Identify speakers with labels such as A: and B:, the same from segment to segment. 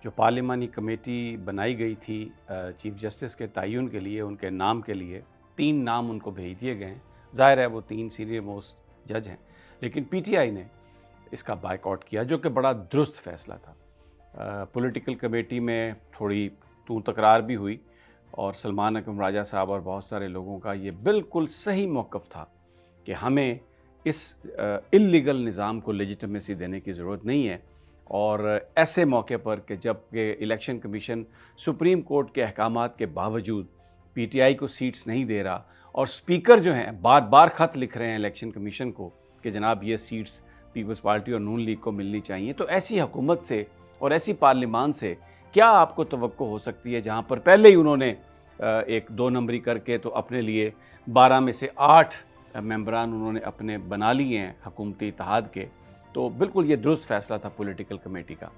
A: जो पार्लिमानी कमेटी बनाई गई थी चीफ जस्टिस के तयन के लिए, उनके नाम के लिए 3 नाम उनको भेज दिए गए हैं। ज़ाहिर है वो 3 सीनियर मोस्ट जज हैं, लेकिन पीटीआई ने इसका बायकॉट किया, जो कि बड़ा दुरुस्त फैसला था। पॉलिटिकल कमेटी में थोड़ी तू तकरार भी हुई और सलमान अकरम राजा साहब और बहुत सारे लोगों का ये बिल्कुल सही मौक़िफ़ था कि हमें इस इल्लीगल निज़ाम को लेजिटिमेसी देने की ज़रूरत नहीं है। और ऐसे मौके पर कि जब कि इलेक्शन कमीशन सुप्रीम कोर्ट के अहकामात के बावजूद पीटीआई को सीट्स नहीं दे रहा और स्पीकर जो हैं बार बार ख़त लिख रहे हैं इलेक्शन कमीशन को कि जनाब ये सीट्स पीपल्स पार्टी और नून लीग को मिलनी चाहिए, तो ऐसी हुकूमत से और ऐसी पार्लिमान से क्या आपको तवक्को हो सकती है, जहाँ पर पहले ही उन्होंने एक 2 नंबरी करके तो अपने लिए 12 में से 8 मेंबरान उन्होंने अपने बना लिए हैं हुकूमती इत्तेहाद के। तो बिल्कुल ये दुरुस्त फैसला था पॉलिटिकल कमेटी का।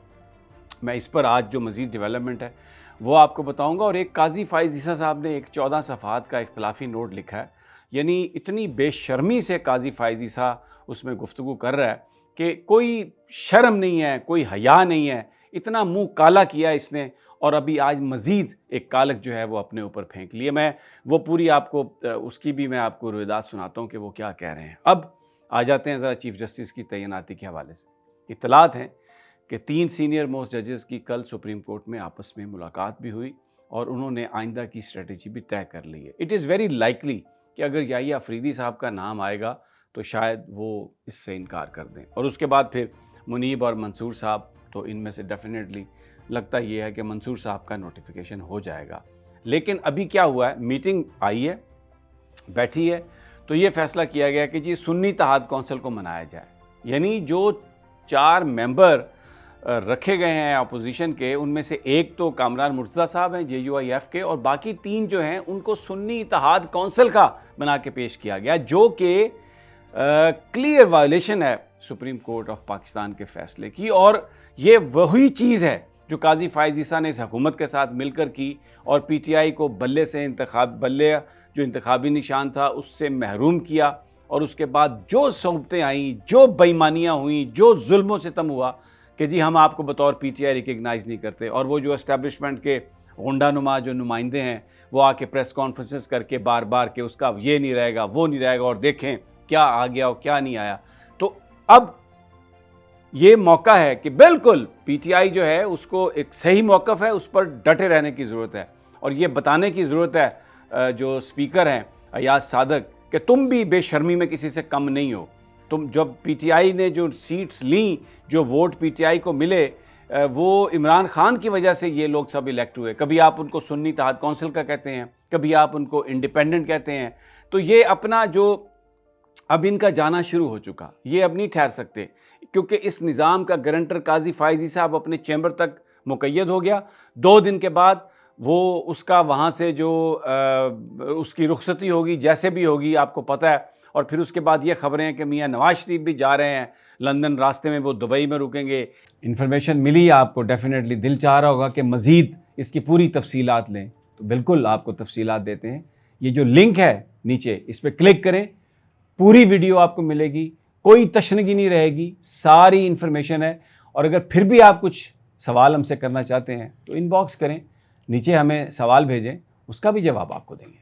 A: मैं इस पर आज जो मज़ीद डेवलपमेंट है वो आपको बताऊंगा। और एक काजी फ़ाइज़ ईसा साहब ने एक 14 सफ़हात का इख्तलाफी नोट लिखा है, यानी इतनी बेशर्मी से काजी फ़ाइज़ ईसा उसमें गुफ्तगू कर रहा है कि कोई शर्म नहीं है, कोई हया नहीं है, इतना मुंह काला किया इसने और अभी आज मज़ीद एक कालक जो है वो अपने ऊपर फेंक लिए। मैं वो पूरी आपको उसकी भी मैं आपको रुवायात सुनाता हूँ कि वो क्या कह रहे हैं। अब आ जाते हैं ज़रा चीफ जस्टिस की तैनाती के हवाले से। इत्तलात हैं कि 3 सीनियर मोस्ट जजेस की कल सुप्रीम कोर्ट में आपस में मुलाकात भी हुई और उन्होंने आइंदा की स्ट्रेटजी भी तय कर ली है। इट इज़ वेरी लाइकली कि अगर याहिया अफरीदी साहब का नाम आएगा तो शायद वो इससे इनकार कर दें, और उसके बाद फिर मुनीब और मंसूर साहब, तो इनमें से डेफिनेटली लगता ये है कि मंसूर साहब का नोटिफिकेशन हो जाएगा। लेकिन अभी क्या हुआ है, मीटिंग आई है, बैठी है, तो ये फैसला किया गया कि जी सुन्नी इत्तेहाद कौंसिल को मनाया जाए। यानी जो 4 मेंबर रखे गए हैं अपोजिशन के, उनमें से एक तो कामरान मुर्तज़ा साहब हैं JUIF के, और बाकी 3 जो हैं उनको सुन्नी इत्तेहाद कौंसिल का बना के पेश किया गया, जो कि क्लियर वायलेशन है सुप्रीम कोर्ट ऑफ पाकिस्तान के फैसले की। और ये वही चीज़ है जो काजी फ़ाइज़ ईसा ने इस हुकूमत के साथ मिलकर की और पीटीआई को बल्ले से बल्ले जो इंतखाबी निशान था उससे महरूम किया। और उसके बाद जो सोबतें आईं, जो बेईमानियाँ हुई, जो जुल्म सितम हुआ कि जी हम आपको बतौर पीटीआई रिकग्नाइज़ नहीं करते, और वो जो एस्टेब्लिशमेंट के गुंडानुमा जो नुमाइंदे हैं वो आके प्रेस कॉन्फ्रेंसेस करके बार बार के उसका ये नहीं रहेगा, वो नहीं रहेगा, और देखें क्या आ गया और क्या नहीं आया। तो अब ये मौका है कि बिल्कुल पीटीआई जो है उसको एक सही मौक़िफ़ है, उस पर डटे रहने की ज़रूरत है और ये बताने की ज़रूरत है जो स्पीकर हैं अयाज सादक कि तुम भी बेशर्मी में किसी से कम नहीं हो। तुम जब पीटीआई ने जो सीट्स लीं, जो वोट पीटीआई को मिले, वो इमरान खान की वजह से ये लोग सब इलेक्ट हुए। कभी आप उनको सुन्नी इत्तेहाद कौंसिल का कहते हैं, कभी आप उनको इंडिपेंडेंट कहते हैं। तो ये अपना जो अब इनका जाना शुरू हो चुका, ये अब नहीं ठहर सकते, क्योंकि इस निज़ाम का गारंटर काजी फ़ाइज़ ईसा साहब अपने चैम्बर तक मुक़य्यद हो गया। 2 दिन के बाद वो उसका वहाँ से जो उसकी रुखसती होगी, जैसे भी होगी आपको पता है। और फिर उसके बाद ये खबरें हैं कि मियाँ नवाज शरीफ भी जा रहे हैं लंदन, रास्ते में वो दुबई में रुकेंगे। इन्फॉर्मेशन मिली आपको, डेफिनेटली दिल चाह रहा होगा कि मज़ीद इसकी पूरी तफसीलात लें, तो बिल्कुल आपको तफसीलात देते हैं। ये जो लिंक है नीचे, इस पर क्लिक करें, पूरी वीडियो आपको मिलेगी, कोई तशनगी नहीं रहेगी, सारी इन्फॉर्मेशन है। और अगर फिर भी आप कुछ सवाल हमसे करना चाहते हैं तो इनबॉक्स करें, नीचे हमें सवाल भेजें, उसका भी जवाब आपको देंगे।